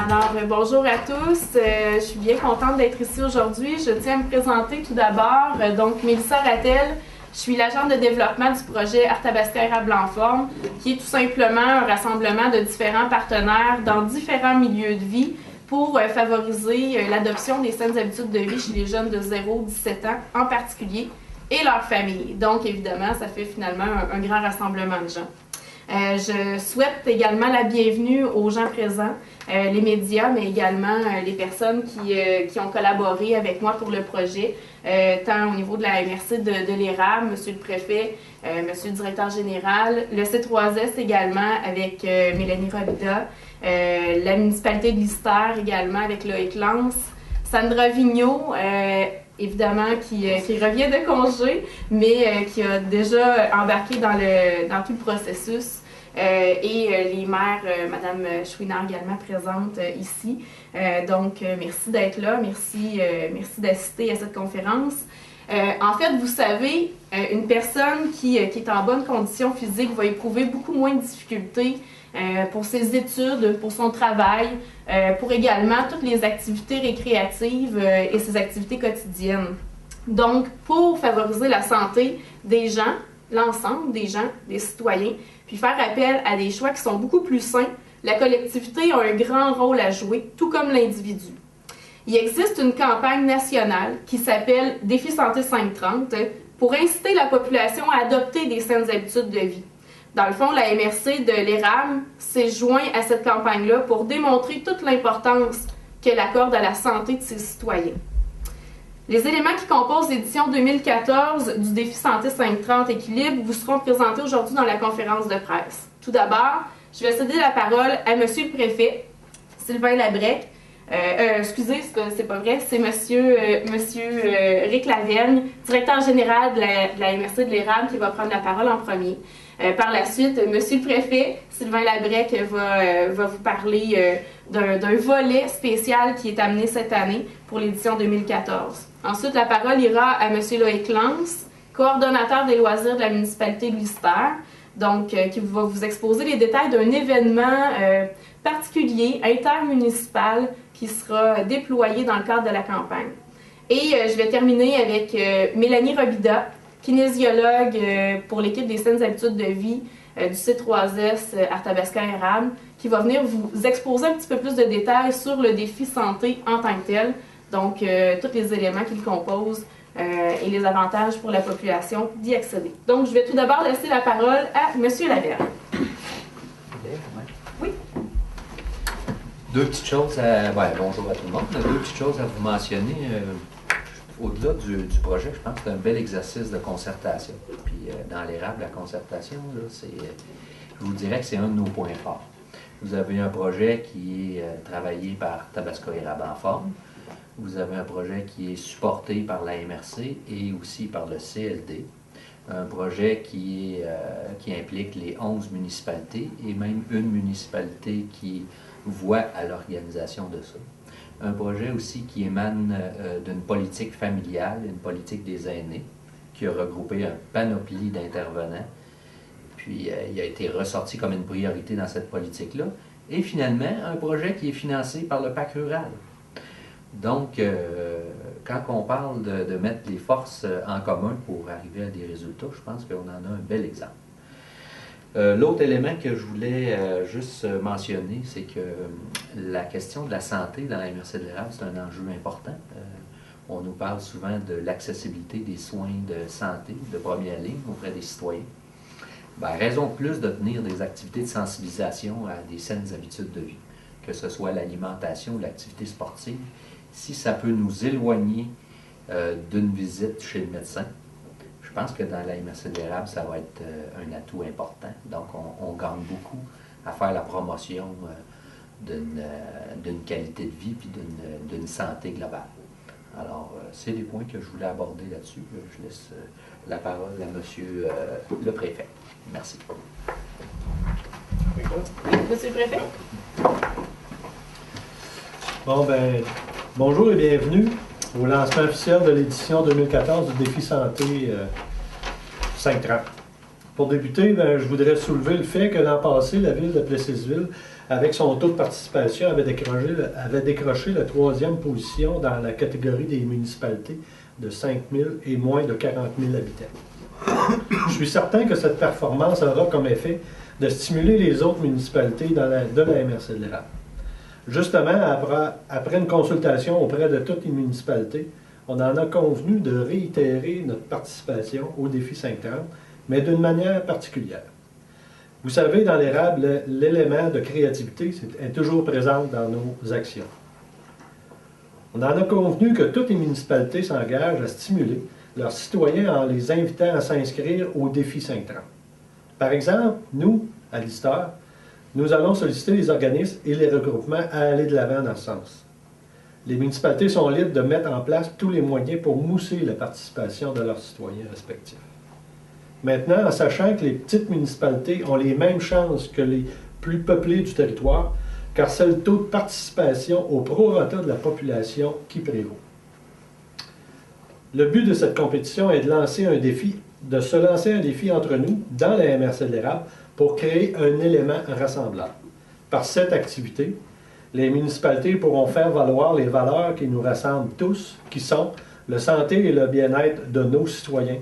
Alors, bonjour à tous. Je suis bien contente d'être ici aujourd'hui. Je tiens à me présenter tout d'abord. Donc, Mélissa Rattel, je suis l'agente de développement du projet Arthabasca Érable en Forme, qui est tout simplement un rassemblement de différents partenaires dans différents milieux de vie pour favoriser l'adoption des saines habitudes de vie chez les jeunes de 0 à 17 ans en particulier et leurs familles. Donc, évidemment, ça fait finalement un grand rassemblement de gens. Je souhaite également la bienvenue aux gens présents, les médias, mais également les personnes qui ont collaboré avec moi pour le projet, tant au niveau de la MRC de l'Érable, Monsieur le préfet, Monsieur le directeur général, le C3S également avec Mélanie Robida, la municipalité de Lister également avec Loïc Lance, Sandra Vigneault, évidemment, qui revient de congé, mais qui a déjà embarqué dans tout le processus. Et les maires, Mme Chouinard également présente ici. Donc, merci d'être là, merci d'assister à cette conférence. En fait, vous savez, une personne qui est en bonne condition physique va éprouver beaucoup moins de difficultés pour ses études, pour son travail, pour également toutes les activités récréatives et ses activités quotidiennes. Donc, pour favoriser la santé des gens, l'ensemble des gens, des citoyens, puis faire appel à des choix qui sont beaucoup plus sains, la collectivité a un grand rôle à jouer, tout comme l'individu. Il existe une campagne nationale qui s'appelle Défi Santé 530 pour inciter la population à adopter des saines habitudes de vie. Dans le fond, la MRC de l'Érable s'est joint à cette campagne-là pour démontrer toute l'importance qu'elle accorde à la santé de ses citoyens. Les éléments qui composent l'édition 2014 du Défi Santé 530 Équilibre vous seront présentés aujourd'hui dans la conférence de presse. Tout d'abord, je vais céder la parole à Monsieur le préfet, Sylvain Labrec. Excusez, c'est pas vrai, c'est Monsieur Rick Lavergne, directeur général de la MRC de l'Érable, qui va prendre la parole en premier. Par la suite, Monsieur le préfet, Sylvain Labrec, va vous parler d'un volet spécial qui est amené cette année pour l'édition 2014. Ensuite, la parole ira à Monsieur Loïc Lance, coordonnateur des loisirs de la municipalité de Lister, donc qui va vous exposer les détails d'un événement particulier, intermunicipal, qui sera déployé dans le cadre de la campagne. Et je vais terminer avec Mélanie Robida, kinésiologue pour l'équipe des saines habitudes de vie du C3S Arthabasca Érable, qui va venir vous exposer un petit peu plus de détails sur le défi santé en tant que tel, donc tous les éléments qu'il compose et les avantages pour la population d'y accéder. Donc, je vais tout d'abord laisser la parole à M. Lavergne. Oui. Deux petites choses à... bonjour à tout le monde. Deux petites choses à vous mentionner. Au-delà du projet, je pense que c'est un bel exercice de concertation. Puis dans l'Érable, la concertation, là, je vous dirais que c'est un de nos points forts. Vous avez un projet qui est travaillé par Arthabasca Érable en Forme. Vous avez un projet qui est supporté par la MRC et aussi par le CLD. Un projet qui implique les 11 municipalités et même une municipalité qui voit à l'organisation de ça. Un projet aussi qui émane d'une politique familiale, une politique des aînés, qui a regroupé un panoplie d'intervenants. Puis il a été ressorti comme une priorité dans cette politique-là. Et finalement, un projet qui est financé par le PAC rural. Donc, quand on parle de mettre les forces en commun pour arriver à des résultats, je pense qu'on en a un bel exemple. L'autre élément que je voulais juste mentionner, c'est que la question de la santé dans la MRC de l'Érable, c'est un enjeu important. On nous parle souvent de l'accessibilité des soins de santé de première ligne auprès des citoyens. Ben, raison de plus de tenir des activités de sensibilisation à des saines habitudes de vie, que ce soit l'alimentation ou l'activité sportive, si ça peut nous éloigner d'une visite chez le médecin. Je pense que dans la MRC de l'Érable, ça va être un atout important. Donc, on gagne beaucoup à faire la promotion d'une qualité de vie et d'une santé globale. Alors, c'est les points que je voulais aborder là-dessus. Je laisse la parole à Monsieur le préfet. Merci. Monsieur le préfet. Bon, ben, bonjour et bienvenue au lancement officiel de l'édition 2014 du Défi Santé 530. Pour débuter, ben, je voudrais soulever le fait que l'an passé, la ville de Plessisville avec son taux de participation, avait décroché la 3e position dans la catégorie des municipalités de 5 000 et moins de 40 000 habitants. Je suis certain que cette performance aura comme effet de stimuler les autres municipalités de la MRC de l'Érable. Justement, après une consultation auprès de toutes les municipalités, on en a convenu de réitérer notre participation au défi 530, mais d'une manière particulière. Vous savez, dans l'Érable, l'élément de créativité est toujours présent dans nos actions. On en a convenu que toutes les municipalités s'engagent à stimuler leurs citoyens en les invitant à s'inscrire au défi 530. Par exemple, nous, à l'Histoire, nous allons solliciter les organismes et les regroupements à aller de l'avant dans ce sens. Les municipalités sont libres de mettre en place tous les moyens pour mousser la participation de leurs citoyens respectifs. Maintenant, en sachant que les petites municipalités ont les mêmes chances que les plus peuplées du territoire, car c'est le taux de participation au prorata de la population qui prévaut. Le but de cette compétition est de se lancer un défi entre nous, dans la MRC de l'Érable, pour créer un élément rassembleur. Par cette activité, les municipalités pourront faire valoir les valeurs qui nous rassemblent tous, qui sont la santé et le bien-être de nos citoyens,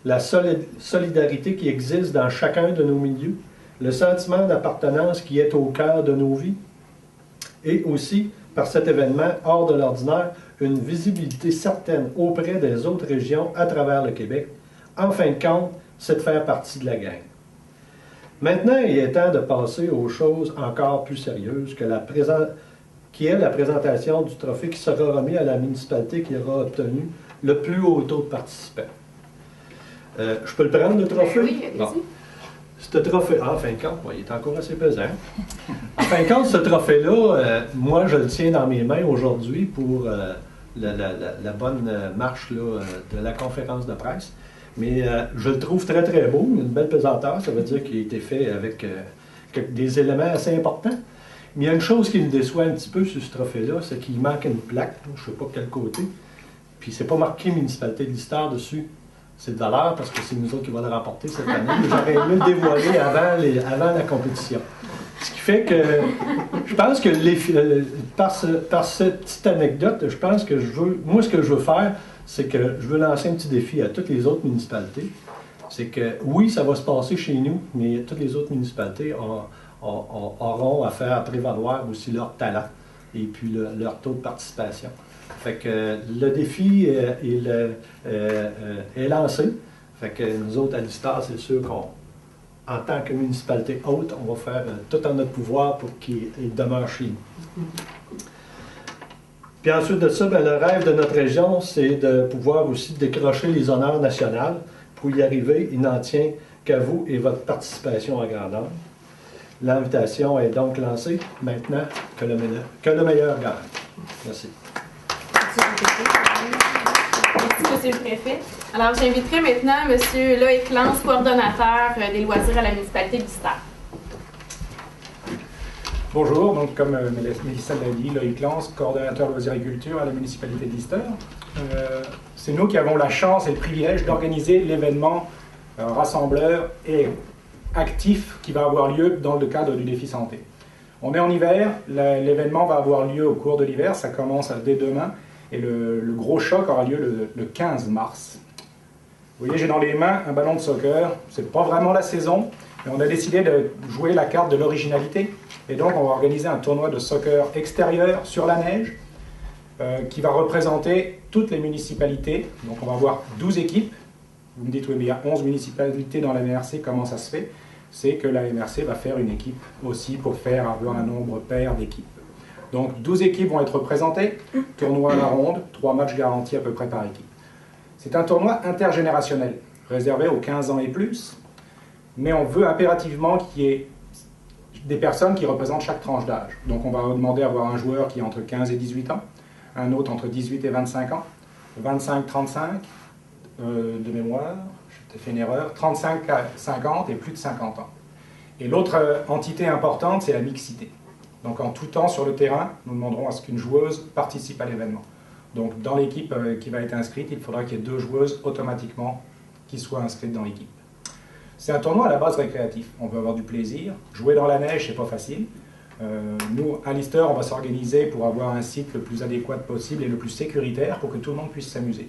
la solidarité qui existe dans chacun de nos milieux, le sentiment d'appartenance qui est au cœur de nos vies, et aussi, par cet événement hors de l'ordinaire, une visibilité certaine auprès des autres régions à travers le Québec. En fin de compte, c'est de faire partie de la gang. Maintenant, il est temps de passer aux choses encore plus sérieuses qui est la présentation du trophée qui sera remis à la municipalité qui aura obtenu le plus haut taux de participants. Je peux le prendre, le trophée? Oui, allez-y. Bon. Ce trophée, en fin de compte, il est encore assez pesant. En fin de compte, ce trophée-là, moi, je le tiens dans mes mains aujourd'hui pour la bonne marche là, de la conférence de presse. Mais je le trouve très, très beau. Il a une belle pesanteur. Ça veut dire qu'il a été fait avec des éléments assez importants. Mais il y a une chose qui me déçoit un petit peu sur ce trophée-là, c'est qu'il manque une plaque. Je ne sais pas quel côté. Puis c'est pas marqué municipalité de l'Histoire dessus. C'est de valeur parce que c'est nous autres qui va le remporter cette année. J'aurais aimé le dévoiler avant la compétition. Ce qui fait que je pense que par cette petite anecdote, je pense que moi, ce que je veux faire, c'est que je veux lancer un petit défi à toutes les autres municipalités. C'est que, oui, ça va se passer chez nous, mais toutes les autres municipalités auront à faire prévaloir aussi leur talent et puis leur taux de participation. Fait que le défi est lancé. Fait que nous autres, à l'Histoire, c'est sûr qu'en tant que municipalité haute, on va faire tout en notre pouvoir pour qu'il demeure chez nous. Puis ensuite de ça, bien, le rêve de notre région, c'est de pouvoir aussi décrocher les honneurs nationaux. Pour y arriver, il n'en tient qu'à vous et votre participation à grandeur. L'invitation est donc lancée maintenant que le meilleur gagne. Merci. Merci, Monsieur le Préfet. Alors, j'inviterai maintenant M. Loïc Lance, coordonnateur des loisirs à la municipalité de l'Isère. Bonjour, donc comme Mélissa l'a dit, Loïc Lance, coordonnateur loisirs et culture à la municipalité de l'Isère. C'est nous qui avons la chance et le privilège d'organiser l'événement rassembleur et actif qui va avoir lieu dans le cadre du défi santé. On est en hiver, l'événement va avoir lieu au cours de l'hiver, ça commence dès demain, et le gros choc aura lieu le 15 mars. Vous voyez, j'ai dans les mains un ballon de soccer, c'est pas vraiment la saison, mais on a décidé de jouer la carte de l'originalité, et donc on va organiser un tournoi de soccer extérieur sur la neige, qui va représenter toutes les municipalités. Donc on va avoir 12 équipes. Vous me dites, oui, mais il y a 11 municipalités dans la MRC, comment ça se fait? C'est que la MRC va faire une équipe aussi pour faire avoir un nombre pair d'équipes. Donc 12 équipes vont être représentées, tournoi à la ronde, 3 matchs garantis à peu près par équipe. C'est un tournoi intergénérationnel, réservé aux 15 ans et plus, mais on veut impérativement qu'il y ait des personnes qui représentent chaque tranche d'âge. Donc on va demander à avoir un joueur qui est entre 15 et 18 ans, un autre entre 18 et 25 ans, 25-35 de mémoire, j'ai fait une erreur, 35-50 et plus de 50 ans. Et l'autre entité importante, c'est la mixité. Donc en tout temps sur le terrain, nous demanderons à ce qu'une joueuse participe à l'événement. Donc dans l'équipe qui va être inscrite, il faudra qu'il y ait 2 joueuses automatiquement qui soient inscrites dans l'équipe. C'est un tournoi à la base récréatif. On veut avoir du plaisir. Jouer dans la neige, c'est pas facile. Nous, à Lister, on va s'organiser pour avoir un site le plus adéquat possible et le plus sécuritaire pour que tout le monde puisse s'amuser.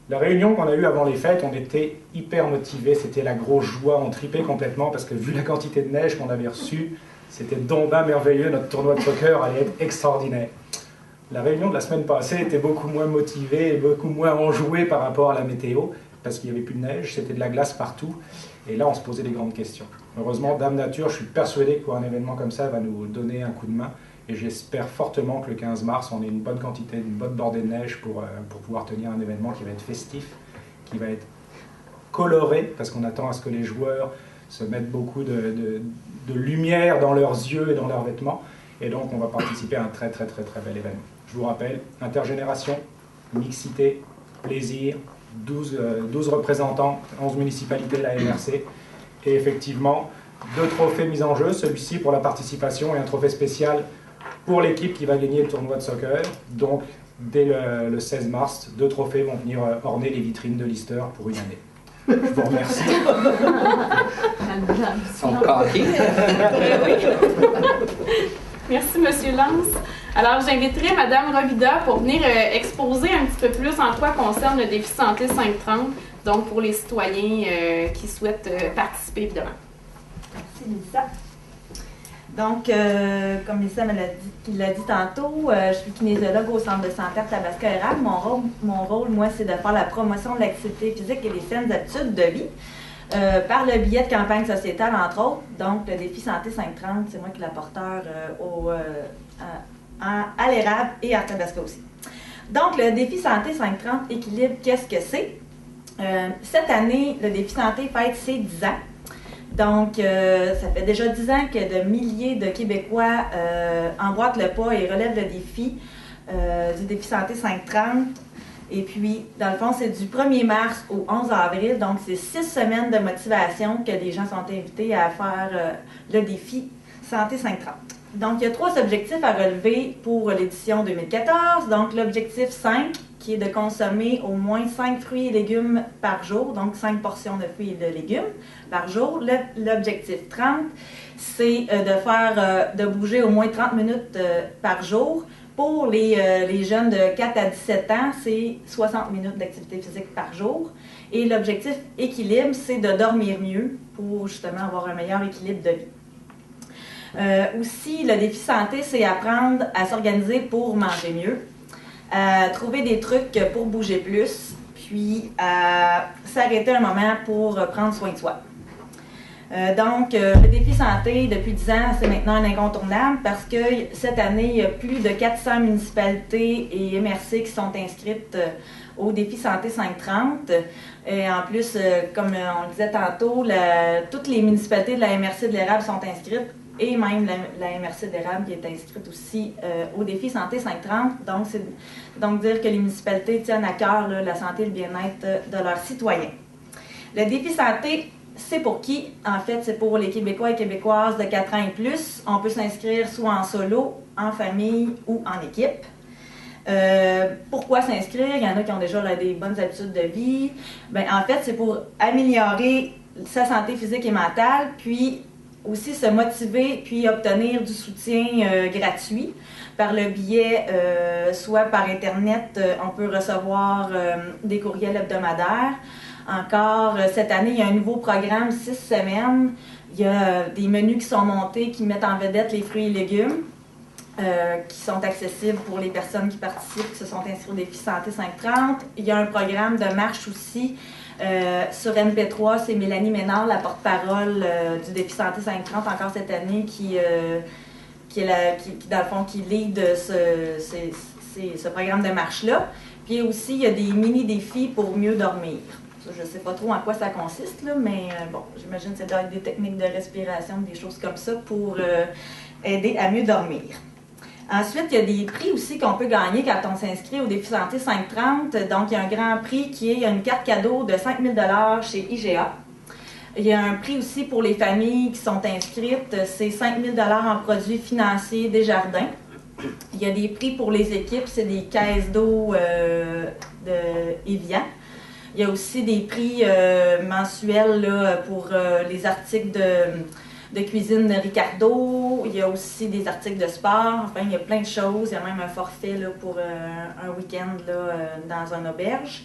La réunion qu'on a eue avant les fêtes, on était hyper motivés, c'était la grosse joie, on tripait complètement parce que vu la quantité de neige qu'on avait reçue, c'était donc ben merveilleux, notre tournoi de soccer allait être extraordinaire. La réunion de la semaine passée était beaucoup moins motivée et beaucoup moins enjouée par rapport à la météo, parce qu'il n'y avait plus de neige, c'était de la glace partout, et là on se posait des grandes questions. Heureusement, Dame Nature, je suis persuadé que pour un événement comme ça, va nous donner un coup de main, et j'espère fortement que le 15 mars, on ait une bonne quantité, une bonne bordée de neige pour pouvoir tenir un événement qui va être festif, qui va être coloré, parce qu'on attend à ce que les joueurs se mettent beaucoup de lumière dans leurs yeux et dans leurs vêtements, et donc on va participer à un très très très très bel événement. Je vous rappelle, intergénération, mixité, plaisir, 12 représentants, 11 municipalités de la MRC, et effectivement, 2 trophées mis en jeu, celui-ci pour la participation et un trophée spécial pour l'équipe qui va gagner le tournoi de soccer. Donc, dès le 16 mars, 2 trophées vont venir orner les vitrines de Lister pour une année. Je vous remercie. Merci, M. Lance. Alors, j'inviterai Mme Robida pour venir exposer un petit peu plus en quoi concerne le défi santé 530, donc pour les citoyens qui souhaitent participer, évidemment. Merci, Lisa. Donc, comme Lisa l'a dit tantôt, je suis kinésiologue au Centre de santé Arthabasca-Érable. Mon rôle, moi, c'est de faire la promotion de l'activité physique et des saines habitudes de vie par le biais de campagnes sociétales, entre autres. Donc, le défi Santé 530, c'est moi qui est le porteur à l'Érable et à Arthabasca aussi. Donc, le défi Santé 530 équilibre, qu'est-ce que c'est? Cette année, le défi Santé fête ses 10 ans. Donc, ça fait déjà 10 ans que de milliers de Québécois emboîtent le pas et relèvent le défi du défi Santé 530. Et puis, dans le fond, c'est du 1er mars au 11 avril. Donc, c'est 6 semaines de motivation que les gens sont invités à faire le défi Santé 530. Donc, il y a 3 objectifs à relever pour l'édition 2014. Donc, l'objectif 5, qui est de consommer au moins 5 fruits et légumes par jour, donc 5 portions de fruits et de légumes par jour. L'objectif 30, c'est de bouger au moins 30 minutes par jour. Pour les jeunes de 4 à 17 ans, c'est 60 minutes d'activité physique par jour. Et l'objectif équilibre, c'est de dormir mieux pour justement avoir un meilleur équilibre de vie. Aussi, le défi santé, c'est apprendre à s'organiser pour manger mieux, trouver des trucs pour bouger plus, puis s'arrêter un moment pour prendre soin de soi. Donc, le défi santé, depuis 10 ans, c'est maintenant un incontournable parce que cette année, il y a plus de 400 municipalités et MRC qui sont inscrites au défi santé 530. Et en plus, comme on le disait tantôt, toutes les municipalités de la MRC de l'Érable sont inscrites et même la MRC de l'Érable qui est inscrite aussi au défi santé 530. Donc, c'est donc dire que les municipalités tiennent à cœur la santé et le bien-être de leurs citoyens. Le défi santé, c'est pour qui? En fait, c'est pour les Québécois et Québécoises de 4 ans et plus. On peut s'inscrire soit en solo, en famille ou en équipe. Pourquoi s'inscrire? Il y en a qui ont déjà des bonnes habitudes de vie. Bien, en fait, c'est pour améliorer sa santé physique et mentale, puis aussi se motiver, puis obtenir du soutien gratuit par le biais, soit par Internet, on peut recevoir des courriels hebdomadaires. Encore, cette année, il y a un nouveau programme, 6 semaines. Il y a des menus qui sont montés, qui mettent en vedette les fruits et légumes, qui sont accessibles pour les personnes qui participent, qui se sont inscrites au défi Santé 530. Il y a un programme de marche aussi. Sur MP3, c'est Mélanie Ménard, la porte-parole du défi Santé 530, encore cette année, qui dans le fond, qui lead ce programme de marche-là. Puis aussi, il y a des mini-défis pour mieux dormir. Je ne sais pas trop en quoi ça consiste, là, mais bon, j'imagine que c'est des techniques de respiration, des choses comme ça pour aider à mieux dormir. Ensuite, il y a des prix aussi qu'on peut gagner quand on s'inscrit au défi Santé 530. Donc, il y a un grand prix il y a une carte cadeau de 5 000 $ chez IGA. Il y a un prix aussi pour les familles qui sont inscrites, c'est 5 000 $ en produits financiers Desjardins. Il y a des prix pour les équipes, c'est des caisses d'eau de Evian. Il y a aussi des prix mensuels là, pour les articles de cuisine Ricardo, il y a aussi des articles de sport, enfin, il y a plein de choses. Il y a même un forfait là, pour un week-end là, dans une auberge.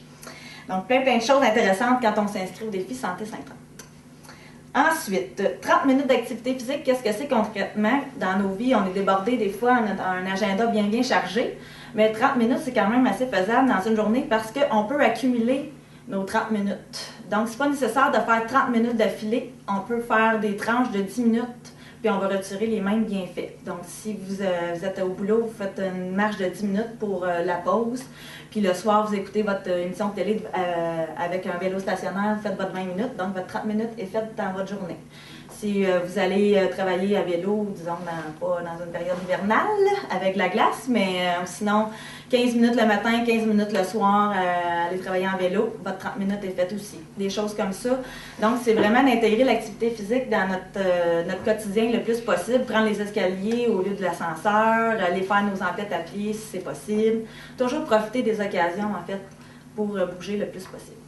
Donc, plein de choses intéressantes quand on s'inscrit au défi Santé 530. Ensuite, 30 minutes d'activité physique, qu'est-ce que c'est concrètement? Dans nos vies, on est débordé des fois, on a un agenda bien chargé, mais 30 minutes, c'est quand même assez faisable dans une journée parce qu'on peut accumuler nos 30 minutes. Donc, c'est pas nécessaire de faire 30 minutes d'affilée, on peut faire des tranches de 10 minutes, puis on va retirer les mêmes bienfaits. Donc, si vous êtes au boulot, vous faites une marche de 10 minutes pour la pause, puis le soir, vous écoutez votre émission de télé avec un vélo stationnaire, vous faites votre 20 minutes, donc votre 30 minutes est faite dans votre journée. Si vous allez travailler à vélo, disons, pas dans une période hivernale, avec la glace, mais sinon, 15 minutes le matin, 15 minutes le soir, aller travailler en vélo, votre 30 minutes est faite aussi. Des choses comme ça. Donc, c'est vraiment d'intégrer l'activité physique dans notre quotidien le plus possible. Prendre les escaliers au lieu de l'ascenseur, aller faire nos emplettes à pied si c'est possible. Toujours profiter des occasions, en fait, pour bouger le plus possible.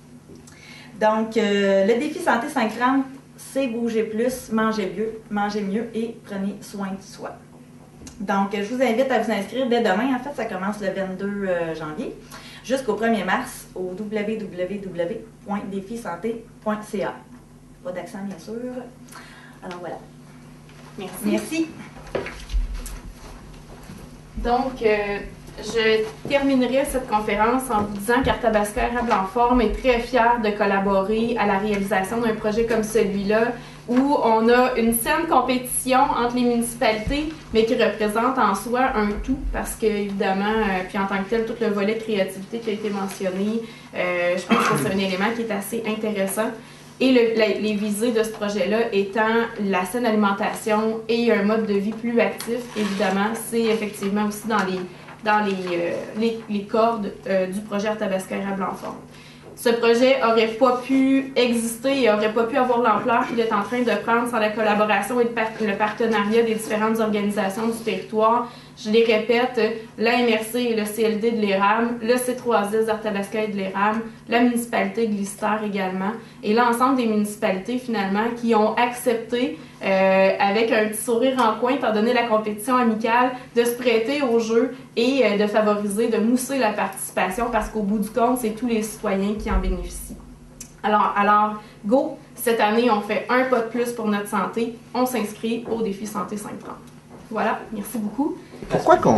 Donc, le défi Santé 530, c'est bouger plus, manger mieux et prenez soin de soi. Donc, je vous invite à vous inscrire dès demain. En fait, ça commence le 22 janvier jusqu'au 1er mars au www.défisanté.ca. Pas d'accent, bien sûr. Alors, voilà. Merci. Merci. Donc, je terminerai cette conférence en vous disant qu'Arthabasca Érable en Forme est très fière de collaborer à la réalisation d'un projet comme celui-là, où on a une saine compétition entre les municipalités, mais qui représente en soi un tout, parce que, évidemment, puis en tant que tel, tout le volet créativité qui a été mentionné, je pense que c'est un élément qui est assez intéressant. Et les visées de ce projet-là étant la saine alimentation et un mode de vie plus actif, évidemment, c'est effectivement aussi dans les cordes du projet Arthabasca Érable en Forme. Ce projet n'aurait pas pu exister et n'aurait pas pu avoir l'ampleur qu'il est en train de prendre sans la collaboration et le partenariat des différentes organisations du territoire. Je les répète, la MRC et le CLD de l'Érable, le C3S d'Arthabasca et de l'Érable, la municipalité de Lister également, et l'ensemble des municipalités finalement qui ont accepté, avec un petit sourire en coin, étant donné la compétition amicale, de se prêter au jeu et de favoriser, de mousser la participation parce qu'au bout du compte, c'est tous les citoyens qui en bénéficient. Alors, go! Cette année, on fait un pas de plus pour notre santé. On s'inscrit au défi Santé 530. Voilà, merci beaucoup. Pourquoi qu'on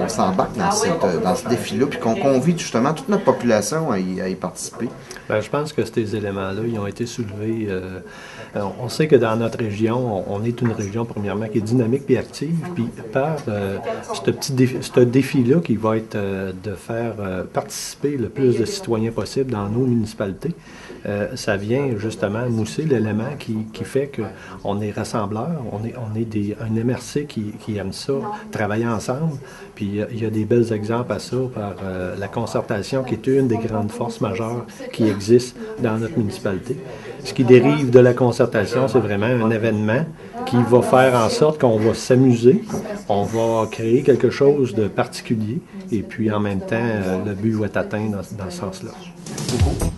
s'embarque dans ce défi-là, puis qu'on convie justement toute notre population à y participer? Bien, je pense que ces éléments-là, ils ont été soulevés. On sait que dans notre région, on est une région, premièrement, qui est dynamique et active, puis par ce défi-là qui va être de faire participer le plus de citoyens possible dans nos municipalités, ça vient justement mousser l'élément qui fait qu'on est rassembleurs, on est un MRC qui aime ça, travailler ensemble, puis il y a des bels exemples à ça par la concertation qui est une des grandes forces majeures qui existent dans notre municipalité. Ce qui dérive de la concertation, c'est vraiment un événement qui va faire en sorte qu'on va s'amuser, on va créer quelque chose de particulier, et puis en même temps, le but va être atteint dans ce sens-là. Beaucoup.